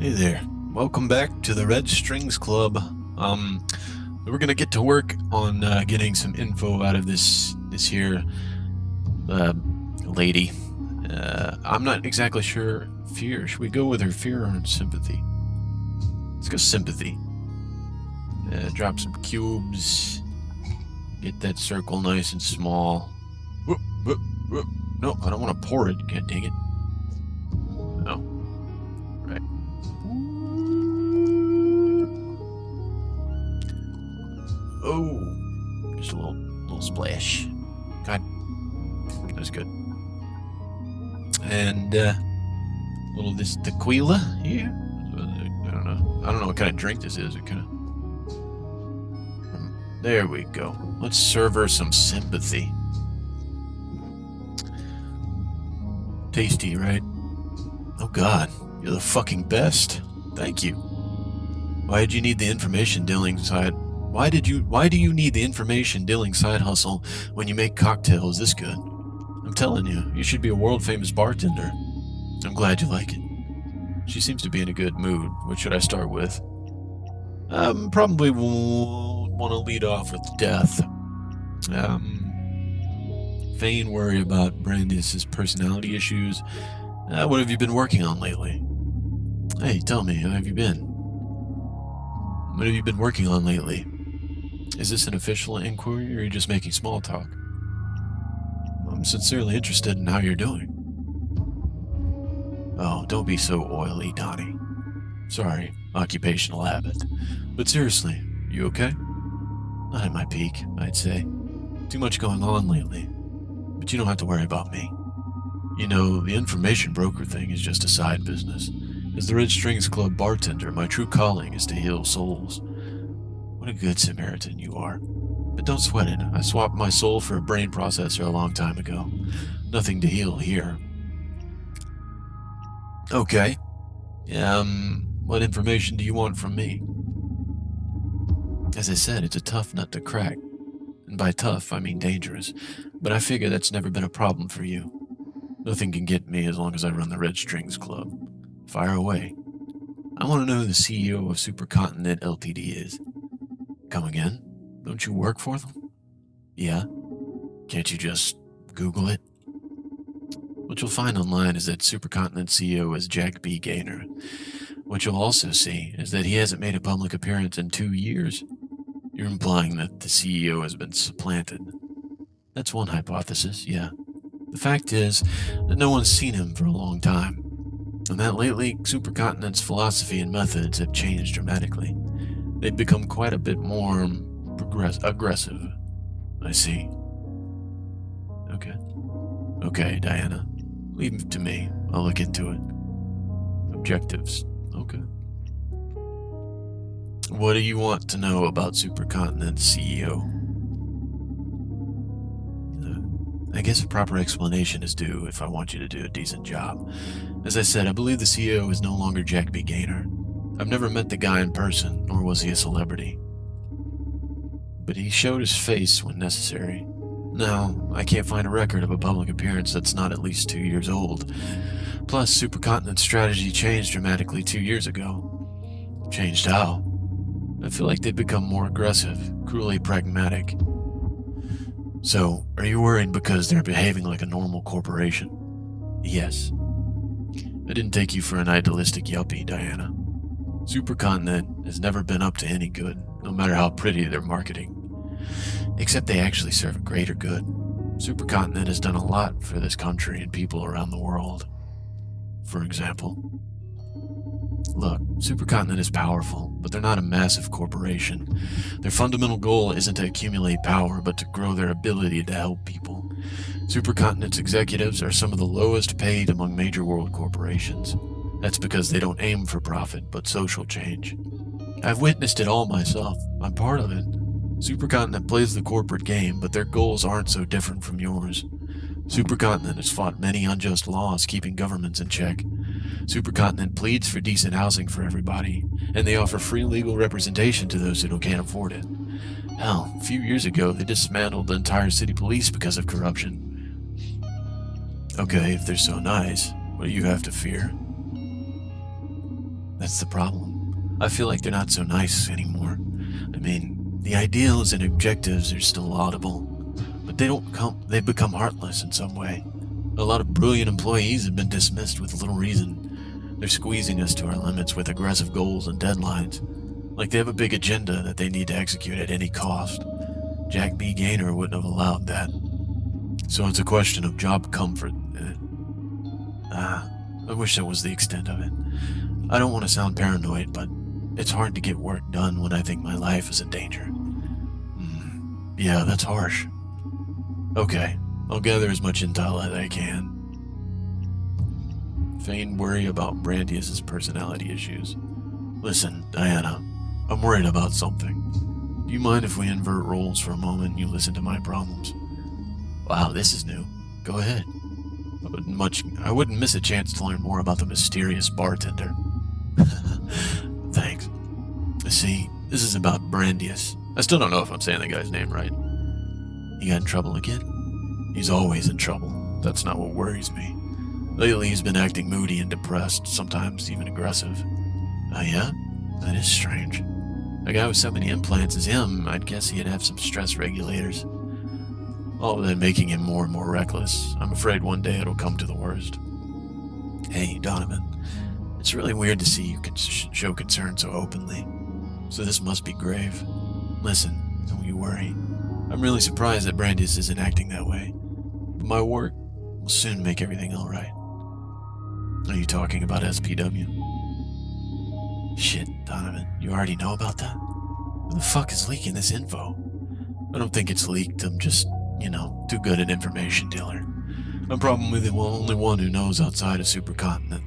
Hey there. Welcome back to the Red Strings Club. We're gonna get to work on getting some info out of this here lady. I'm not exactly sure. Fear. Should we go with her fear or sympathy? Let's go sympathy. Drop some cubes. Get that circle nice and small. Whoop, whoop, whoop. No, I don't want to pour it. God dang it. No. Right. Oh, just a little splash. God, that's good. And little this tequila here. I don't know what kind of drink this is. It kind of. There we go. Let's serve her some sympathy. Tasty, right? Oh God, you're the fucking best. Thank you. Why did you need the information dealing side? Why do you need the information dealing side hustle when you make cocktails this good? I'm telling you, you should be a world famous bartender. I'm glad you like it. She seems to be in a good mood. What should I start with? Probably will want to lead off with death. Feign worry about Brandis's personality issues. What have you been working on lately? Hey, tell me, how have you been? What have you been working on lately? Is this an official inquiry, or are you just making small talk? I'm sincerely interested in how you're doing. Oh, don't be so oily, Donnie. Sorry, occupational habit. But seriously, you okay? Not at my peak, I'd say. Too much going on lately. But you don't have to worry about me. You know, the information broker thing is just a side business. As the Red Strings Club bartender, my true calling is to heal souls. What a good Samaritan you are. But don't sweat it. I swapped my soul for a brain processor a long time ago. Nothing to heal here. Okay. What information do you want from me? As I said, it's a tough nut to crack. And by tough, I mean dangerous. But I figure that's never been a problem for you. Nothing can get me as long as I run the Red Strings Club. Fire away. I want to know who the CEO of Supercontinent Ltd is. Come again? Don't you work for them? Yeah? Can't you just Google it? What you'll find online is that Supercontinent CEO is Jack B. Gaynor. What you'll also see is that he hasn't made a public appearance in 2 years. You're implying that the CEO has been supplanted. That's one hypothesis, yeah. The fact is that no one's seen him for a long time, and that lately Supercontinent's philosophy and methods have changed dramatically. They've become quite a bit more aggressive. I see. Okay, Diana. Leave it to me. I'll look into it. Objectives. Okay. What do you want to know about Supercontinent's CEO? I guess a proper explanation is due if I want you to do a decent job. As I said, I believe the CEO is no longer Jack B. Gaynor. I've never met the guy in person, nor was he a celebrity. But he showed his face when necessary. Now, I can't find a record of a public appearance that's not at least 2 years old. Plus, Supercontinent's strategy changed dramatically 2 years ago. Changed how? I feel like they've become more aggressive, cruelly pragmatic. So, are you worried because they're behaving like a normal corporation? Yes. I didn't take you for an idealistic yuppie, Diana. Supercontinent has never been up to any good, no matter how pretty their marketing. Except they actually serve a greater good. Supercontinent has done a lot for this country and people around the world. For example, look, Supercontinent is powerful, but they're not a massive corporation. Their fundamental goal isn't to accumulate power, but to grow their ability to help people. Supercontinent's executives are some of the lowest paid among major world corporations. That's because they don't aim for profit, but social change. I've witnessed it all myself. I'm part of it. Supercontinent plays the corporate game, but their goals aren't so different from yours. Supercontinent has fought many unjust laws keeping governments in check. Supercontinent pleads for decent housing for everybody, and they offer free legal representation to those who can't afford it. Hell, a few years ago they dismantled the entire city police because of corruption. Okay, if they're so nice, what do you have to fear? That's the problem. I feel like they're not so nice anymore. I mean, the ideals and objectives are still laudable, but they've become heartless in some way. A lot of brilliant employees have been dismissed with little reason. They're squeezing us to our limits with aggressive goals and deadlines, like they have a big agenda that they need to execute at any cost. Jack B. Gaynor wouldn't have allowed that. So it's a question of job comfort. I wish that was the extent of it. I don't want to sound paranoid, but it's hard to get work done when I think my life is in danger. Yeah, that's harsh. Okay, I'll gather as much intel as I can. Feign worry about Brandeis' personality issues. Listen, Diana, I'm worried about something. Do you mind if we invert roles for a moment and you listen to my problems? Wow, this is new. Go ahead. I wouldn't miss a chance to learn more about the mysterious bartender. Thanks. See, this is about Brandeis. I still don't know if I'm saying the guy's name right. He got in trouble again? He's always in trouble. That's not what worries me. Lately he's been acting moody and depressed, sometimes even aggressive. Oh yeah? That is strange. A guy with so many implants as him, I'd guess he'd have some stress regulators. All of that making him more and more reckless. I'm afraid one day it'll come to the worst. Hey, Donovan. It's really weird to see you show concern so openly. So this must be grave. Listen, don't you worry. I'm really surprised that Brandeis isn't acting that way. But my work will soon make everything alright. Are you talking about SPW? Shit, Donovan, you already know about that? Who the fuck is leaking this info? I don't think it's leaked, I'm just, too good an information dealer. I'm probably the only one who knows outside of Supercontinent.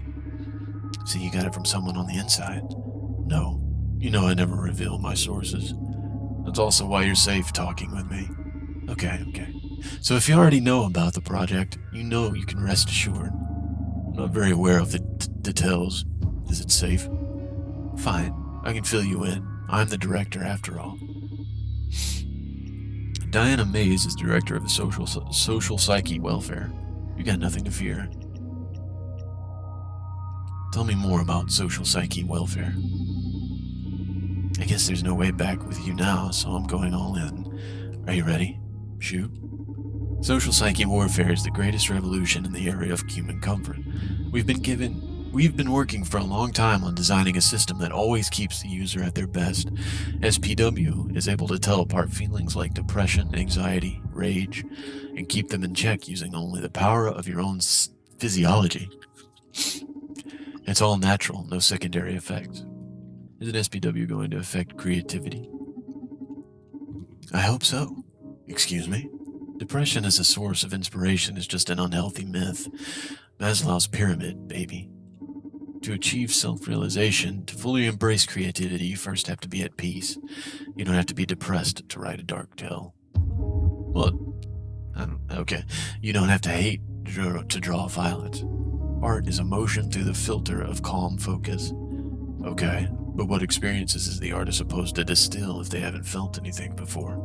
So you got it from someone on the inside? No. You know I never reveal my sources. That's also why you're safe talking with me. Okay. So if you already know about the project, you know you can rest assured. I'm not very aware of the details. Is it safe? Fine. I can fill you in. I'm the director after all. Diana Mays is director of the social psyche welfare. You got nothing to fear. Tell me more about social psyche welfare. I guess there's no way back with you now, so I'm going all in. Are you ready? Shoot. Social psyche warfare is the greatest revolution in the area of human comfort. We've been working for a long time on designing a system that always keeps the user at their best. SPW is able to tell apart feelings like depression, anxiety, rage, and keep them in check using only the power of your own physiology. It's all natural, no secondary effects. Isn't SPW going to affect creativity? I hope so. Excuse me? Depression as a source of inspiration is just an unhealthy myth. Maslow's pyramid, baby. To achieve self-realization, to fully embrace creativity, you first have to be at peace. You don't have to be depressed to write a dark tale. Well, okay. You don't have to hate to draw violence. Art is emotion through the filter of calm focus. Okay, but what experiences is the artist supposed to distill if they haven't felt anything before?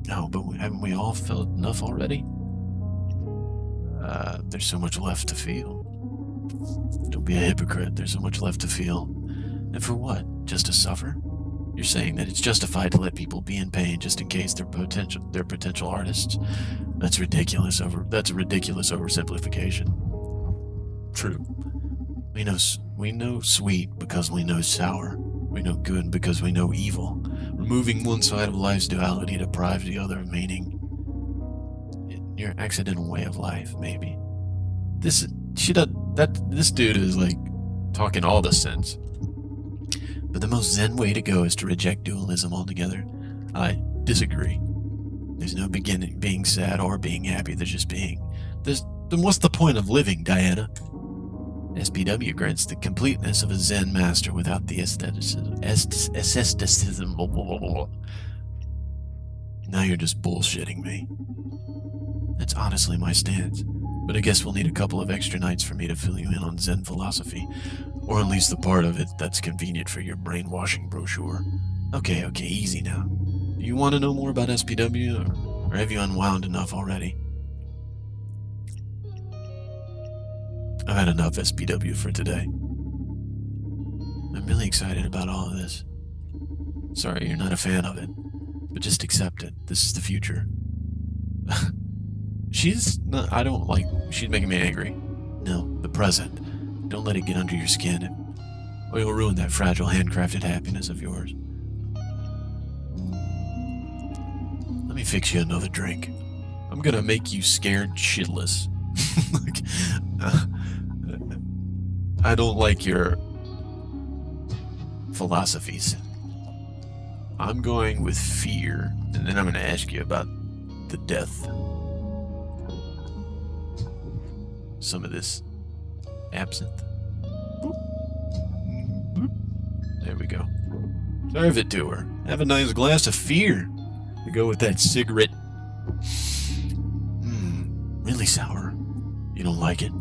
No, but haven't we all felt enough already? There's so much left to feel. Don't be a hypocrite, there's so much left to feel. And for what? Just to suffer? You're saying that it's justified to let people be in pain just in case they're potential artists? That's ridiculous. That's a ridiculous oversimplification. True. We know sweet because we know sour. We know good because we know evil. Removing one side of life's duality deprives the other of meaning. Your accidental way of life, maybe. This dude is like talking all the sense. But the most zen way to go is to reject dualism altogether. I disagree. There's no being sad or being happy, there's just being. Then what's the point of living, Diana? SPW grants the completeness of a Zen master without the aestheticism. Now you're just bullshitting me. That's honestly my stance. But I guess we'll need a couple of extra nights for me to fill you in on Zen philosophy. Or at least the part of it that's convenient for your brainwashing brochure. Okay, easy now. Do you want to know more about SPW, or have you unwound enough already? I've had enough SPW for today. I'm really excited about all of this. Sorry you're not a fan of it, but just accept it. This is the future. She's making me angry. No, the present. Don't let it get under your skin, or you'll ruin that fragile, handcrafted happiness of yours. Let me fix you another drink. I'm gonna make you scared shitless. I don't like your philosophies. I'm going with fear, and then I'm gonna ask you about the death. Some of this absinthe. There we go. Serve it to her. Have a nice glass of fear to go with that cigarette. Really sour. You don't like it?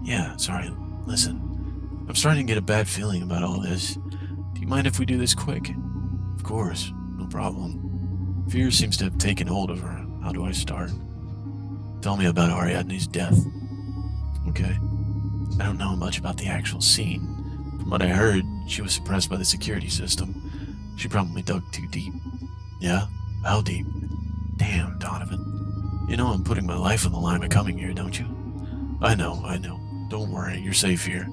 Yeah, sorry. Listen, I'm starting to get a bad feeling about all this. Do you mind if we do this quick? Of course, no problem. Fear seems to have taken hold of her. How do I start? Tell me about Ariadne's death. Okay. I don't know much about the actual scene. From what I heard, she was suppressed by the security system. She probably dug too deep. Yeah? How deep? Damn, Donovan. You know I'm putting my life on the line by coming here, don't you? I know. Don't worry, you're safe here.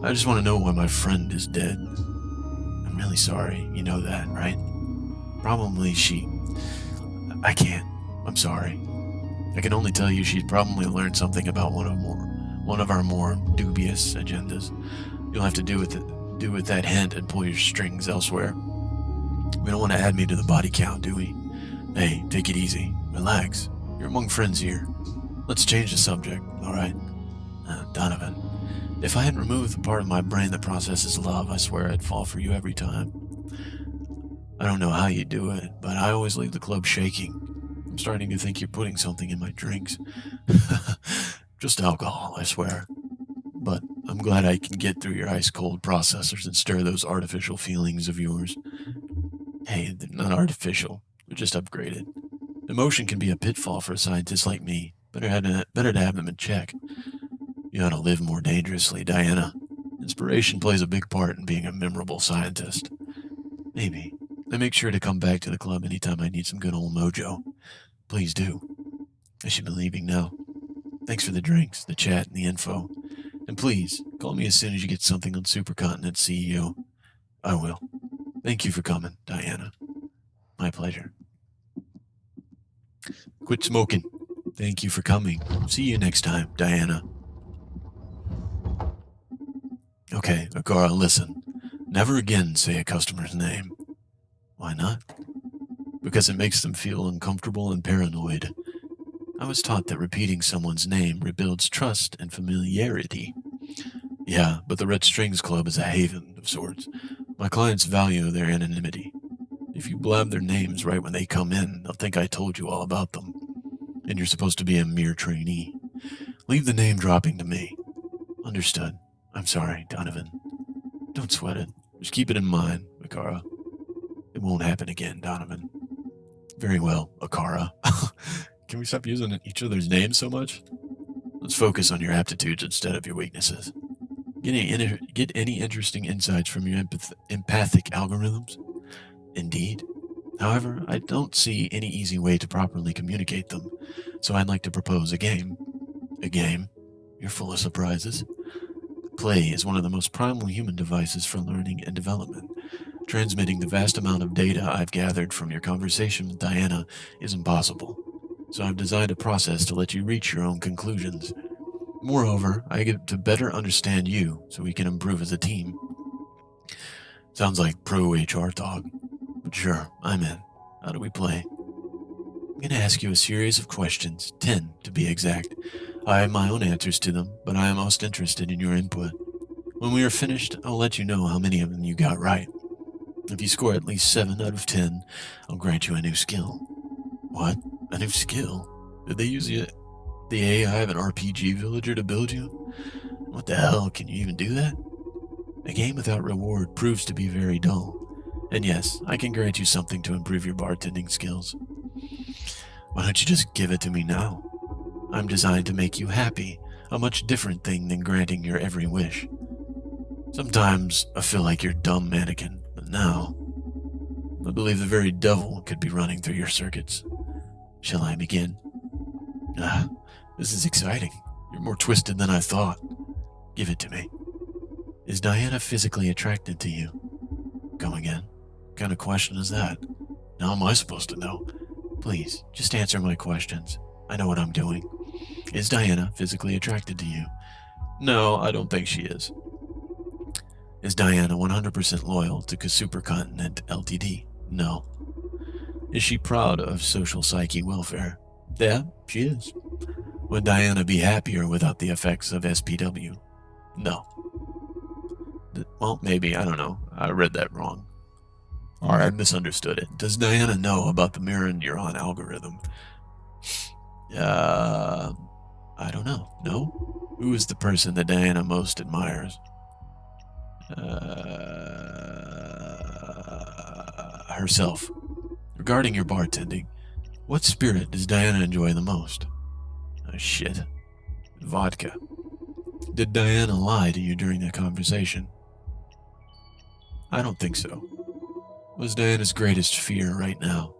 I just want to know why my friend is dead. I'm really sorry, you know that, right? Probably I can't. I'm sorry. I can only tell you she'd probably learned something about one of our more dubious agendas. You'll have to do with that hint and pull your strings elsewhere. We don't want to add me to the body count, do we? Hey, take it easy. Relax. You're among friends here. Let's change the subject, alright? Donovan, if I hadn't removed the part of my brain that processes love, I swear I'd fall for you every time. I don't know how you do it, but I always leave the club shaking. I'm starting to think you're putting something in my drinks. Just alcohol, I swear. But I'm glad I can get through your ice-cold processors and stir those artificial feelings of yours. Hey, they're not artificial. They're just upgraded. Emotion can be a pitfall for a scientist like me. Better to have them in check. You ought to live more dangerously, Diana. Inspiration plays a big part in being a memorable scientist. Maybe. I make sure to come back to the club anytime I need some good old mojo. Please do. I should be leaving now. Thanks for the drinks, the chat, and the info. And please, call me as soon as you get something on Supercontinent CEO. I will. Thank you for coming, Diana. My pleasure. Quit smoking. Thank you for coming. See you next time, Diana. Okay, Akara, listen. Never again say a customer's name. Why not? Because it makes them feel uncomfortable and paranoid. I was taught that repeating someone's name rebuilds trust and familiarity. Yeah, but the Red Strings Club is a haven of sorts. My clients value their anonymity. If you blab their names right when they come in, they'll think I told you all about them. And you're supposed to be a mere trainee. Leave the name dropping to me. Understood. I'm sorry, Donovan. Don't sweat it. Just keep it in mind, Akara. It won't happen again, Donovan. Very well, Akara. Can we stop using each other's names so much? Let's focus on your aptitudes instead of your weaknesses. Get any interesting insights from your empathic algorithms? Indeed. However, I don't see any easy way to properly communicate them, so I'd like to propose a game. A game? You're full of surprises. Play is one of the most primal human devices for learning and development. Transmitting the vast amount of data I've gathered from your conversation with Diana is impossible, so I've designed a process to let you reach your own conclusions. Moreover, I get to better understand you so we can improve as a team. Sounds like pro-HR talk, but sure, I'm in. How do we play? I'm going to ask you a series of questions, 10 to be exact. I have my own answers to them, but I am most interested in your input. When we are finished, I'll let you know how many of them you got right. If you score at least 7 out of 10, I'll grant you a new skill. What? A new skill? Did they use the AI of an RPG villager to build you? What the hell, can you even do that? A game without reward proves to be very dull. And yes, I can grant you something to improve your bartending skills. Why don't you just give it to me now? I'm designed to make you happy, a much different thing than granting your every wish. Sometimes I feel like you're a dumb mannequin, but now I believe the very devil could be running through your circuits. Shall I begin? Ah, this is exciting. You're more twisted than I thought. Give it to me. Is Diana physically attracted to you? Go again. What kind of question is that? How am I supposed to know? Please, just answer my questions. I know what I'm doing. Is Diana physically attracted to you? No, I don't think she is. Is Diana 100% loyal to Supercontinent Ltd? No. Is she proud of social psyche welfare? Yeah, she is. Would Diana be happier without the effects of SPW? No. Well, maybe, I don't know. I read that wrong. Or I misunderstood it. Does Diana know about the mirror neuron algorithm? I don't know. No? Who is the person that Diana most admires? Herself. Regarding your bartending, what spirit does Diana enjoy the most? Oh, shit. Vodka. Did Diana lie to you during the conversation? I don't think so. What's Diana's greatest fear right now?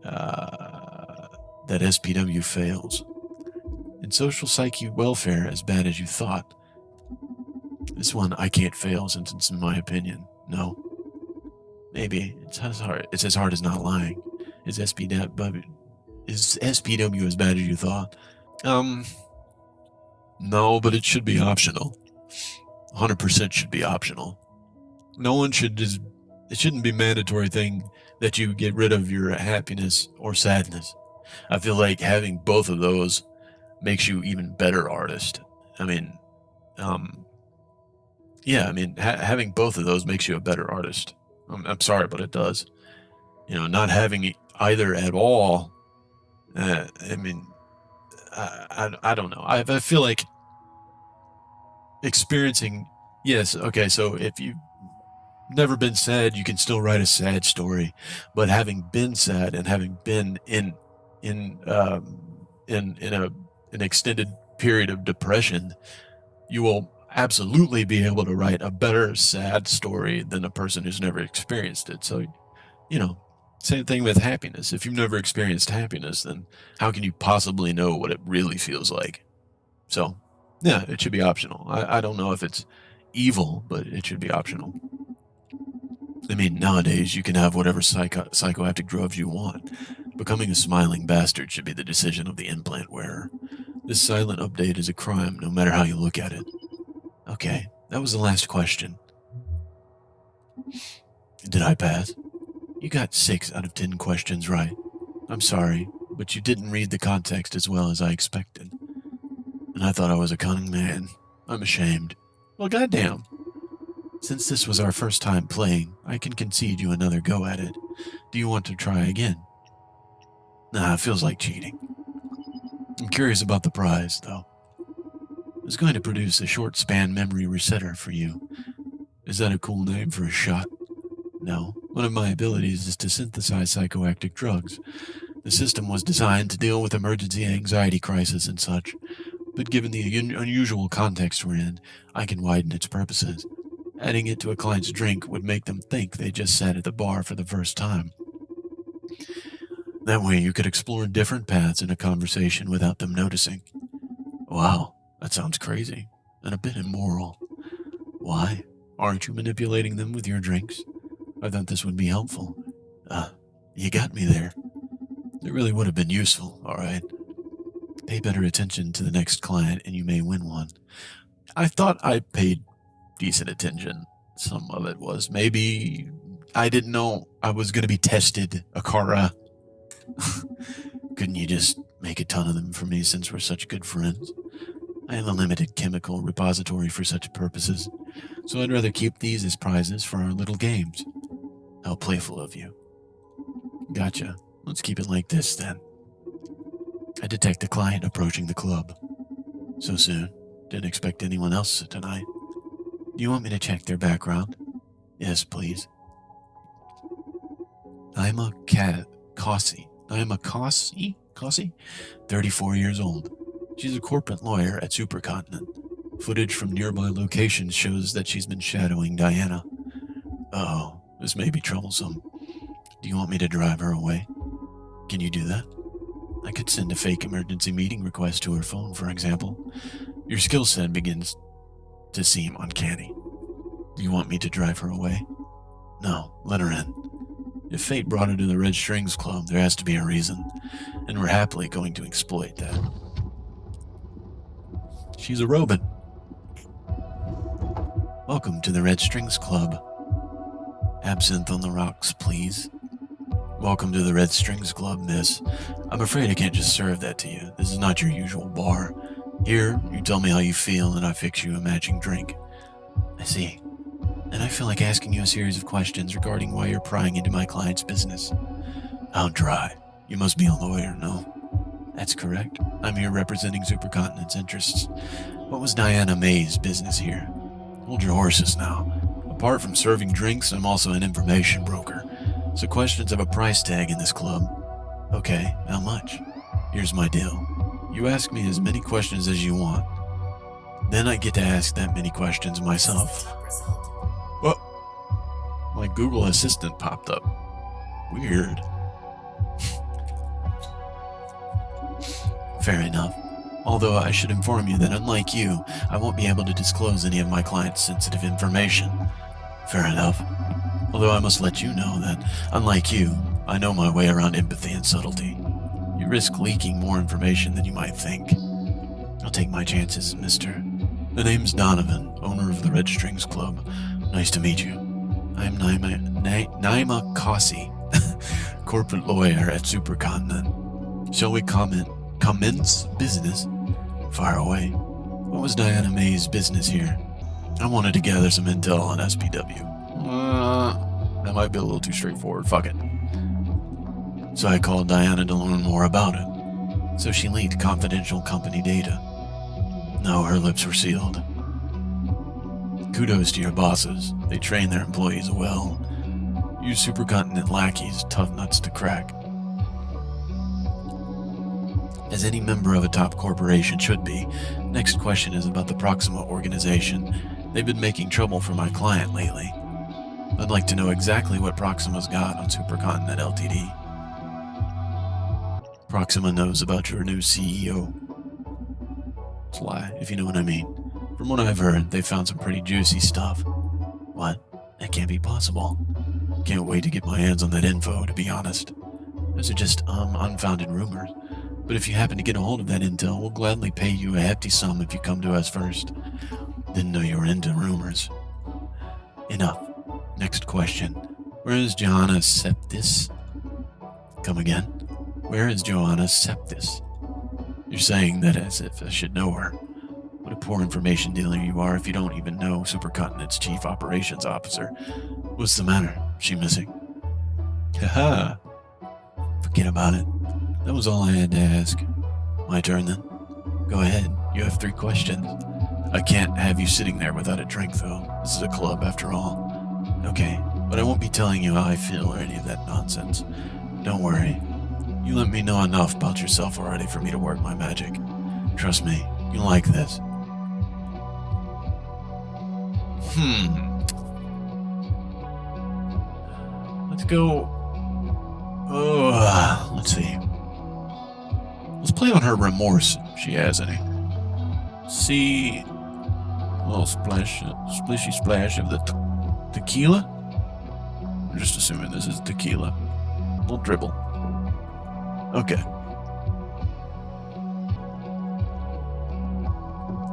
That SPW fails. In social psyche welfare as bad as you thought? This one I can't fail since it's in my opinion. No. Maybe. It's as hard as not lying. Is SPW as bad as you thought? No, but it should be optional. 100% should be optional. No one should it shouldn't be a mandatory thing that you get rid of your happiness or sadness. I feel like having both of those makes you even better artist. I mean, having both of those makes you a better artist. I'm sorry, but it does. Not having either at all. I don't know. I feel like experiencing. Yes. Okay. So if you've never been sad, you can still write a sad story. But having been sad and having been in an extended period of depression, you will absolutely be able to write a better sad story than a person who's never experienced it. So, same thing with happiness. If you've never experienced happiness, then how can you possibly know what it really feels like? So, yeah, it should be optional. I don't know if it's evil, but it should be optional. I mean, nowadays you can have whatever psychoactive drugs you want. Becoming a smiling bastard should be the decision of the implant wearer. This silent update is a crime, no matter how you look at it. Okay, that was the last question. Did I pass? You got 6 out of 10 questions right. I'm sorry, but you didn't read the context as well as I expected. And I thought I was a cunning man. I'm ashamed. Well, goddamn. Since this was our first time playing, I can concede you another go at it. Do you want to try again? Nah, it feels like cheating. I'm curious about the prize, though. I was going to produce a short-span memory resetter for you. Is that a cool name for a shot? No. One of my abilities is to synthesize psychoactive drugs. The system was designed to deal with emergency anxiety crisis and such, but given the unusual context we're in, I can widen its purposes. Adding it to a client's drink would make them think they just sat at the bar for the first time. That way you could explore different paths in a conversation without them noticing. Wow, that sounds crazy, and a bit immoral. Why? Aren't you manipulating them with your drinks? I thought this would be helpful. You got me there. It really would have been useful, alright. Pay better attention to the next client and you may win one. I thought I paid decent attention. Some of it was maybe I didn't know I was going to be tested, Akara. Couldn't you just make a ton of them for me since we're such good friends? I have a limited chemical repository for such purposes, so I'd rather keep these as prizes for our little games. How playful of you. Gotcha. Let's keep it like this, then. I detect a client approaching the club. So soon. Didn't expect anyone else tonight. Do you want me to check their background? Yes, please. I'm a Cossie. 34 years old. She's a corporate lawyer at Supercontinent. Footage from nearby locations shows that she's been shadowing Diana. Oh, this may be troublesome. Do you want me to drive her away? Can you do that? I could send a fake emergency meeting request to her phone, for example. Your skill set begins to seem uncanny. Do you want me to drive her away? No, let her in. If fate brought her to the Red Strings Club, there has to be a reason, and we're happily going to exploit that. She's a robot. Welcome to the Red Strings Club. Absinthe on the rocks, please. Welcome to the Red Strings Club, miss. I'm afraid I can't just serve that to you. This is not your usual bar. Here, you tell me how you feel, and I fix you a matching drink. I see. And I feel like asking you a series of questions regarding why you're prying into my client's business. How dry. You must be a lawyer, no? That's correct. I'm here representing Supercontinent's interests. What was Diana May's business here? Hold your horses now. Apart from serving drinks, I'm also an information broker. So questions have a price tag in this club. Okay, how much? Here's my deal. You ask me as many questions as you want. Then I get to ask that many questions myself. What? My Google Assistant popped up. Weird. Fair enough. Although I should inform you that unlike you, I won't be able to disclose any of my clients' sensitive information. Fair enough. Although I must let you know that, unlike you, I know my way around empathy and subtlety. You risk leaking more information than you might think. I'll take my chances, mister. The name's Donovan, owner of the Red Strings Club. Nice to meet you. I'm Naima Kasi, corporate lawyer at Supercontinent. Shall we commence business? Fire away. What was Diana May's business here? I wanted to gather some intel on SPW. That might be a little too straightforward. Fuck it. So I called Diana to learn more about it. So she leaked confidential company data. No, her lips were sealed. Kudos to your bosses. They train their employees well. You Supercontinent lackeys, tough nuts to crack. As any member of a top corporation should be, next question is about the Proxima organization. They've been making trouble for my client lately. I'd like to know exactly what Proxima's got on Supercontinent Ltd. Proxima knows about your new CEO. It's a lie, if you know what I mean. From what I've heard, they found some pretty juicy stuff. What? That can't be possible. Can't wait to get my hands on that info, to be honest. Those are just, unfounded rumors. But if you happen to get a hold of that intel, we'll gladly pay you a hefty sum if you come to us first. Didn't know you were into rumors. Enough. Next question. Where is Johanna Septis? Come again? Where is Johanna Septis? You're saying that as if I should know her. What a poor information dealer you are if you don't even know Supercontinent's chief operations officer. What's the matter? Is she missing? Haha. Forget about it. That was all I had to ask. My turn then. Go ahead. You have 3 questions. I can't have you sitting there without a drink, though. This is a club, after all. Okay, but I won't be telling you how I feel or any of that nonsense. Don't worry. You let me know enough about yourself already for me to work my magic. Trust me, you'll like this. Let's go... let's see. Let's play on her remorse, if she has any. See... a little splishy splash of the tequila? I'm just assuming this is tequila. A little dribble. Okay.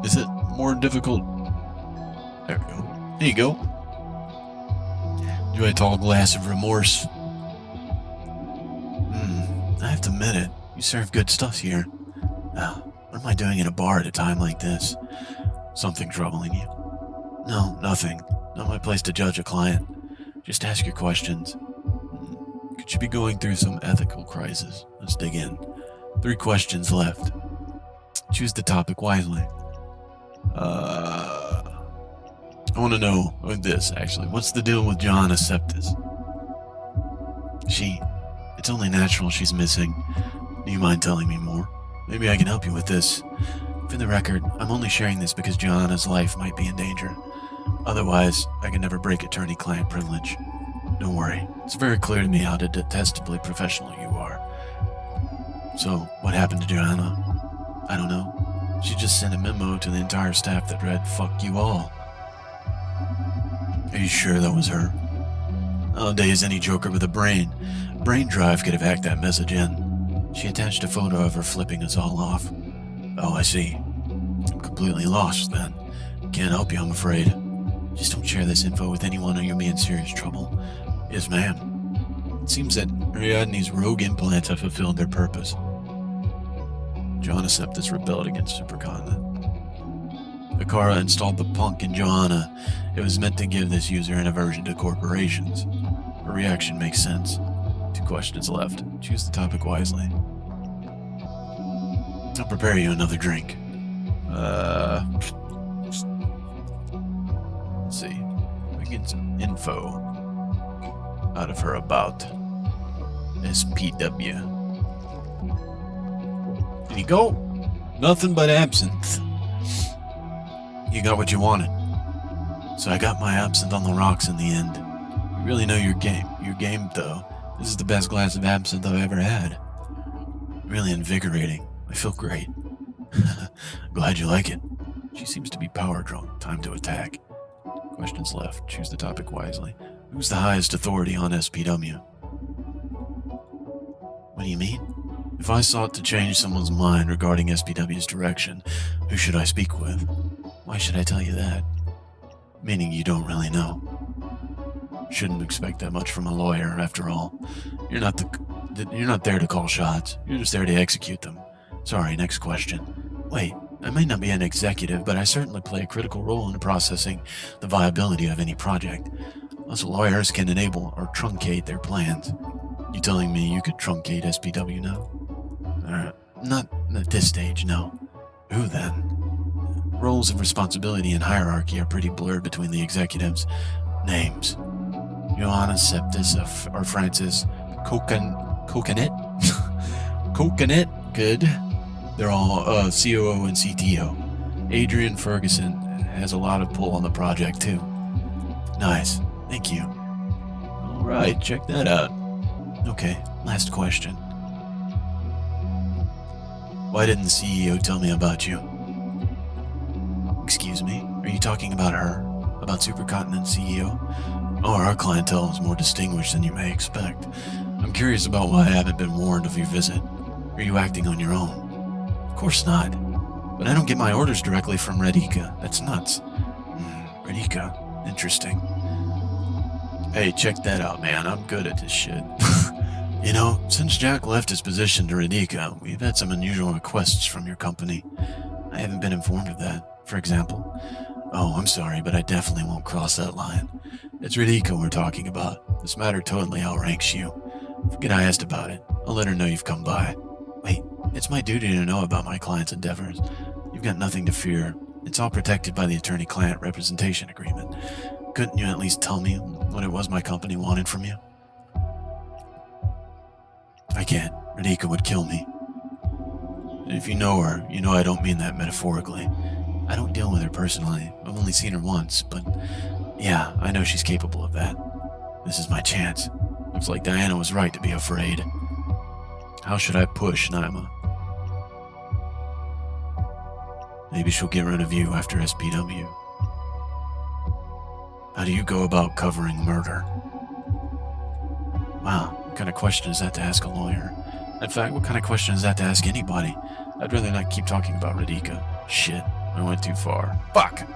Is it more difficult? There we go. There you go. Enjoy a tall glass of remorse. I have to admit it. You serve good stuff here. What am I doing in a bar at a time like this? Something troubling you? No, nothing. Not my place to judge a client. Just ask your questions. Could you be going through some ethical crisis? Let's dig in. 3 questions left. Choose the topic wisely. I want to know this, actually. What's the deal with Johanna Septis? It's only natural she's missing. Do you mind telling me more? Maybe I can help you with this. For the record, I'm only sharing this because Joanna's life might be in danger. Otherwise, I can never break attorney-client privilege. Don't worry, it's very clear to me how detestably professional you are. So, what happened to Joanna? I don't know. She just sent a memo to the entire staff that read, "Fuck you all." Are you sure that was her? Nowadays, any joker with a brain drive could have hacked that message in. She attached a photo of her flipping us all off. Oh, I see. I'm completely lost then. Can't help you, I'm afraid. Just don't share this info with anyone or you'll be in serious trouble. Yes, ma'am. It seems that Ariadne's rogue implants have fulfilled their purpose. Joanna Septis rebelled against Supercontinent. Akara installed the punk in Joanna. It was meant to give this user an aversion to corporations. Her reaction makes sense. 2 questions left. Choose the topic wisely. I'll prepare you another drink. Let's see. We get some info out of her about SPW. Did he go? Nothing but absinthe. You got what you wanted. So I got my absinthe on the rocks in the end. You really know your game. Your game, though. This is the best glass of absinthe I've ever had. Really invigorating. I feel great. Glad you like it. She seems to be power drunk. Time to attack. Questions left. Choose the topic wisely. Who's the highest authority on SPW? What do you mean? If I sought to change someone's mind regarding SPW's direction, who should I speak with? Why should I tell you that? Meaning you don't really know. Shouldn't expect that much from a lawyer, after all. You're not there to call shots. You're just there to execute them. Sorry, next question. Wait, I may not be an executive, but I certainly play a critical role in processing the viability of any project. Us lawyers can enable or truncate their plans. You telling me you could truncate SPW now? Not at this stage, no. Who then? Roles of responsibility and hierarchy are pretty blurred between the executives. Names. Joanna Septis or Francis Coconut? Coconut? Good. They're all COO and CTO. Adrian Ferguson has a lot of pull on the project, too. Nice. Thank you. All right, check that out. Okay, last question. Why didn't the CEO tell me about you? Excuse me? Are you talking about her? About Supercontinent CEO? Oh, our clientele is more distinguished than you may expect. I'm curious about why I haven't been warned of your visit. Are you acting on your own? Of course not. But I don't get my orders directly from Radhika. That's nuts. Radhika. Interesting. Hey, check that out, man. I'm good at this shit. You know, since Jack left his position to Radhika, we've had some unusual requests from your company. I haven't been informed of that, for example. Oh, I'm sorry, but I definitely won't cross that line. It's Radhika we're talking about. This matter totally outranks you. Forget I asked about it. I'll let her know you've come by. Wait, it's my duty to know about my client's endeavors. You've got nothing to fear. It's all protected by the attorney-client representation agreement. Couldn't you at least tell me what it was my company wanted from you? I can't. Radhika would kill me. If you know her, you know I don't mean that metaphorically. I don't deal with her personally. I've only seen her once, but yeah, I know she's capable of that. This is my chance. Looks like Diana was right to be afraid. How should I push Naima? Maybe she'll get rid of you after SPW. How do you go about covering murder? Wow, what kind of question is that to ask a lawyer? In fact, what kind of question is that to ask anybody? I'd rather not keep talking about Radhika. Shit, I went too far. Fuck!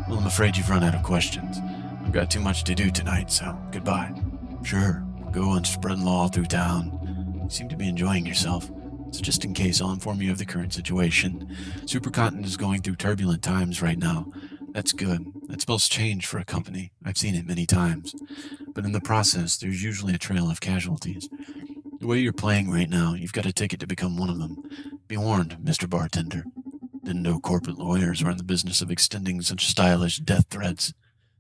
Well, I'm afraid you've run out of questions. I've got too much to do tonight, so goodbye. Sure, go and spread law through town. You seem to be enjoying yourself. So just in case, I'll inform you of the current situation. Supercontinent is going through turbulent times right now. That's good. That spells change for a company. I've seen it many times. But in the process, there's usually a trail of casualties. The way you're playing right now, you've got a ticket to become one of them. Be warned, Mr. Bartender. Didn't know corporate lawyers were in the business of extending such stylish death threats.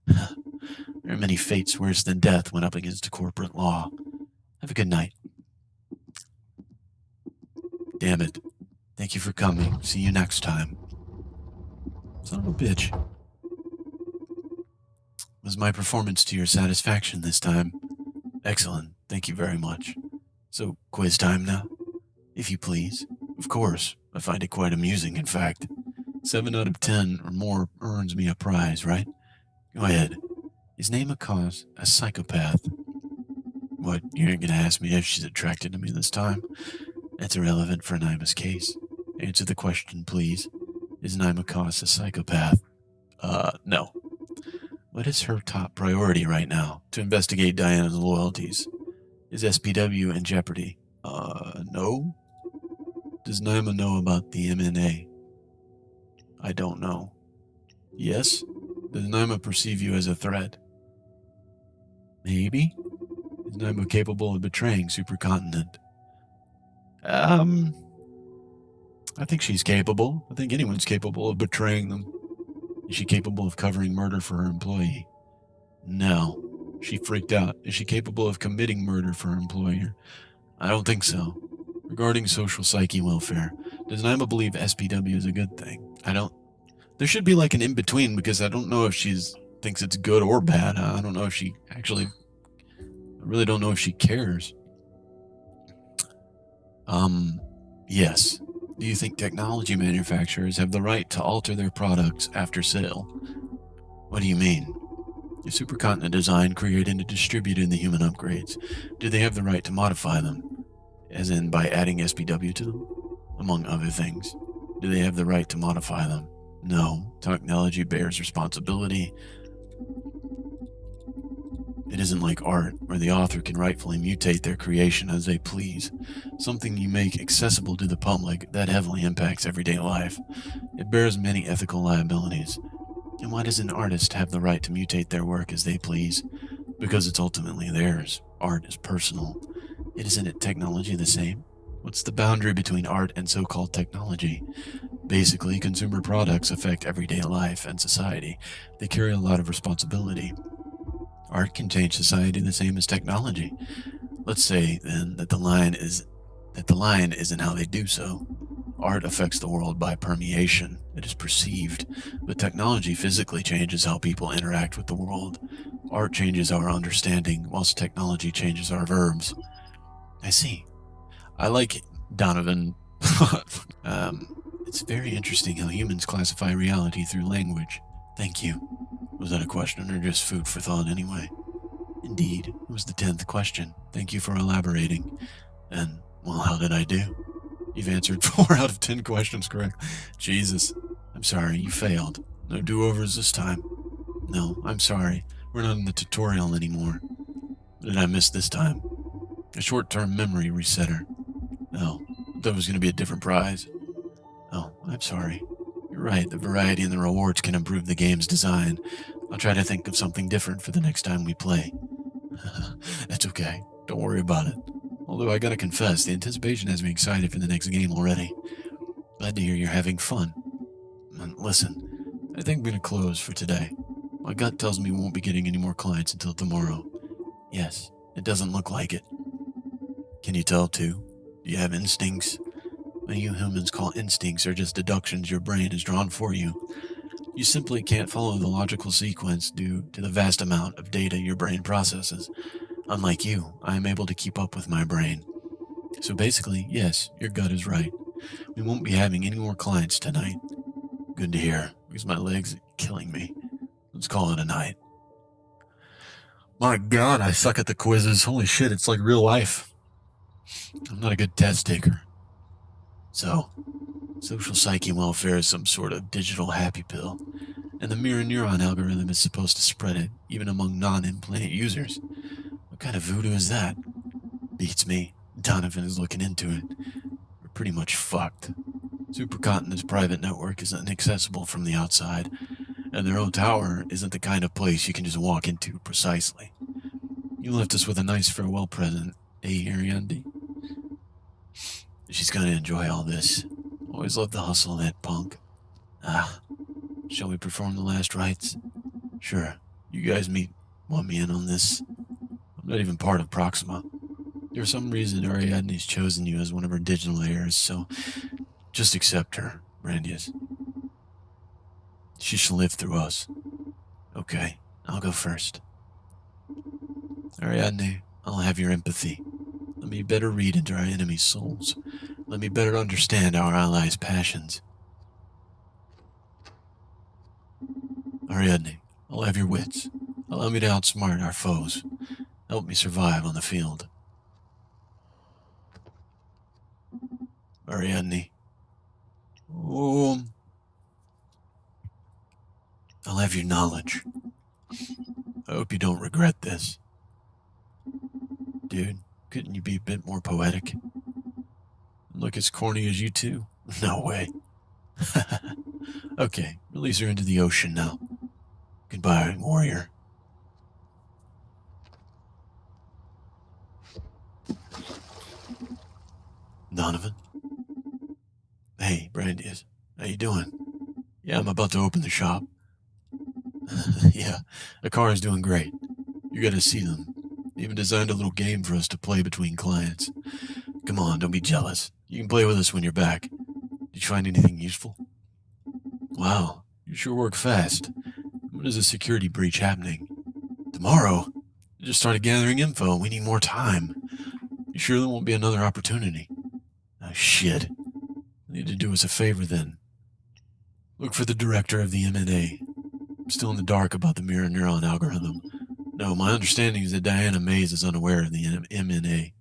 There are many fates worse than death when up against corporate law. Have a good night. Damn it. Thank you for coming. See you next time. Son of a bitch. Was my performance to your satisfaction this time? Excellent. Thank you very much. So, quiz time now? If you please. Of course. I find it quite amusing, in fact. 7 out of 10 or more earns me a prize, right? Go ahead. Is Naima Cause a psychopath? What, you ain't gonna ask me if she's attracted to me this time? That's irrelevant for Naima's case. Answer the question, please. Is Naima Cause a psychopath? No. What is her top priority right now? To investigate Diana's loyalties. Is SPW in jeopardy? No. Does Naima know about the MNA? I don't know. Yes? Does Naima perceive you as a threat? Maybe? Is Naima capable of betraying Supercontinent? I think she's capable. I think anyone's capable of betraying them. Is she capable of covering murder for her employee? No. She freaked out. Is she capable of committing murder for her employer? I don't think so. Regarding social psyche welfare, does Naima believe SPW is a good thing? I don't. There should be like an in-between, because I don't know if she thinks it's good or bad. I don't know if she actually... I really don't know if she cares. Yes. Do you think technology manufacturers have the right to alter their products after sale? What do you mean? If Supercontinent designed, created, and distributed the human upgrades, do they have the right to modify them? As in by adding SPW to them? Among other things. Do they have the right to modify them? No. Technology bears responsibility. It isn't like art, where the author can rightfully mutate their creation as they please. Something you make accessible to the public that heavily impacts everyday life. It bears many ethical liabilities. And why does an artist have the right to mutate their work as they please? Because it's ultimately theirs. Art is personal. Isn't it technology the same? What's the boundary between art and so-called technology? Basically, consumer products affect everyday life and society. They carry a lot of responsibility. Art can change society the same as technology. Let's say, then, that the line isn't how they do so. Art affects the world by permeation. It is perceived. But technology physically changes how people interact with the world. Art changes our understanding, whilst technology changes our verbs. I see. I like Donovan. It's very interesting how humans classify reality through language. Thank you. Was that a question or just food for thought anyway? Indeed, it was the 10th question. Thank you for elaborating. And, well, how did I do? You've answered 4 out of 10 questions correct. Jesus. I'm sorry, you failed. No do-overs this time. No, I'm sorry. We're not in the tutorial anymore. What did I miss this time? A short-term memory resetter. Oh, that was going to be a different prize. Oh, I'm sorry. You're right, the variety and the rewards can improve the game's design. I'll try to think of something different for the next time we play. That's okay. Don't worry about it. Although I gotta confess, the anticipation has me excited for the next game already. Glad to hear you're having fun. And listen, I think I'm gonna close for today. My gut tells me we won't be getting any more clients until tomorrow. Yes, it doesn't look like it. Can you tell too? Do you have instincts? What you humans call instincts are just deductions your brain has drawn for you. You simply can't follow the logical sequence due to the vast amount of data your brain processes. Unlike you, I am able to keep up with my brain. So basically, yes, your gut is right. We won't be having any more clients tonight. Good to hear, because my legs are killing me. Let's call it a night. My God, I suck at the quizzes. Holy shit, it's like real life. I'm not a good test taker. So, social psyche welfare is some sort of digital happy pill, and the mirror neuron algorithm is supposed to spread it, even among non-implanted users. What kind of voodoo is that? Beats me. Donovan is looking into it. We're pretty much fucked. Supercontinent's private network is inaccessible from the outside, and their own tower isn't the kind of place you can just walk into precisely. You left us with a nice farewell present, Ariandi? She's gonna enjoy all this. Always loved the hustle of that punk. Shall we perform the last rites? Sure. You guys want me in on this? I'm not even part of Proxima. For some reason, Ariadne's chosen you as one of her digital heirs, so just accept her, Brandius. She shall live through us. Okay, I'll go first. Ariadne, I'll have your empathy. Let me better read into our enemies' souls. Let me better understand our allies' passions. Ariadne, I'll have your wits. Allow me to outsmart our foes. Help me survive on the field. Ariadne. I'll have your knowledge. I hope you don't regret this. Dude, couldn't you be a bit more poetic? Look as corny as you too. No way. Okay, release her into the ocean now. Goodbye, warrior. Donovan? Hey, Brandius. How you doing? Yeah, I'm about to open the shop. Yeah, the car is doing great. You gotta see them. They even designed a little game for us to play between clients. Come on, don't be jealous. You can play with us when you're back. Did you find anything useful? Wow, you sure work fast. When is a security breach happening? Tomorrow? I just started gathering info. We need more time. You sure there won't be another opportunity? Oh, shit. You need to do us a favor then. Look for the director of the MNA. I'm still in the dark about the mirror neuron algorithm. No, my understanding is that Diana Mays is unaware of the MNA.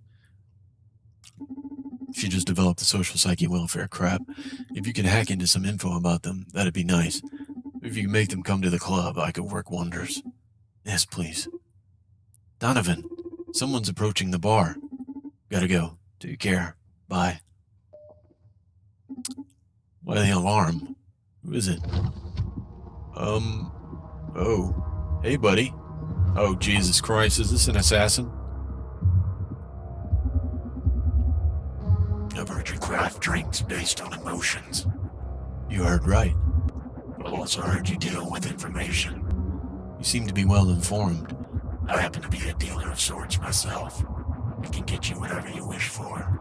She just developed the social psyche welfare crap. If you could hack into some info about them, that'd be nice. If you can make them come to the club, I could work wonders. Yes, please. Donovan, someone's approaching the bar. Gotta go. Take care. Bye. Why the alarm? Who is it? Oh. Hey, buddy. Oh, Jesus Christ, is this an assassin? I've heard you craft drinks based on emotions. You heard right. I've also heard you deal with information. You seem to be well informed. I happen to be a dealer of sorts myself. I can get you whatever you wish for.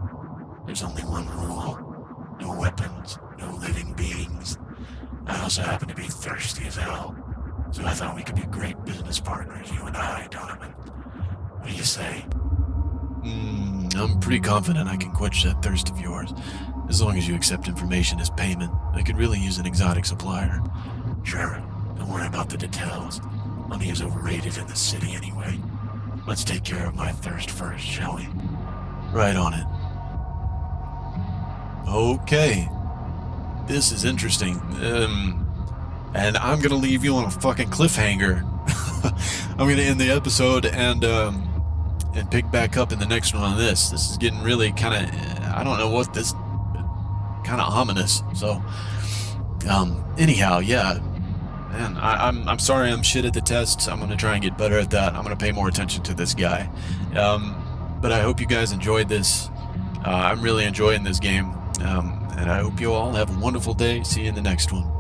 There's only one rule. No weapons, no living beings. I also happen to be thirsty as hell. So I thought we could be great business partners, you and I, Donovan. What do you say? I'm pretty confident I can quench that thirst of yours. As long as you accept information as payment, I could really use an exotic supplier. Sure, don't worry about the details. Money is overrated in this city anyway. Let's take care of my thirst first, shall we? Right on it. Okay. This is interesting. And I'm gonna leave you on a fucking cliffhanger. I'm gonna end the episode and pick back up in the next one on this. This is getting really kind of, I don't know what this, kind of ominous. So, anyhow, yeah. Man, I'm sorry I'm shit at the tests. I'm gonna try and get better at that. I'm gonna pay more attention to this guy. But I hope you guys enjoyed this. I'm really enjoying this game. And I hope you all have a wonderful day. See you in the next one.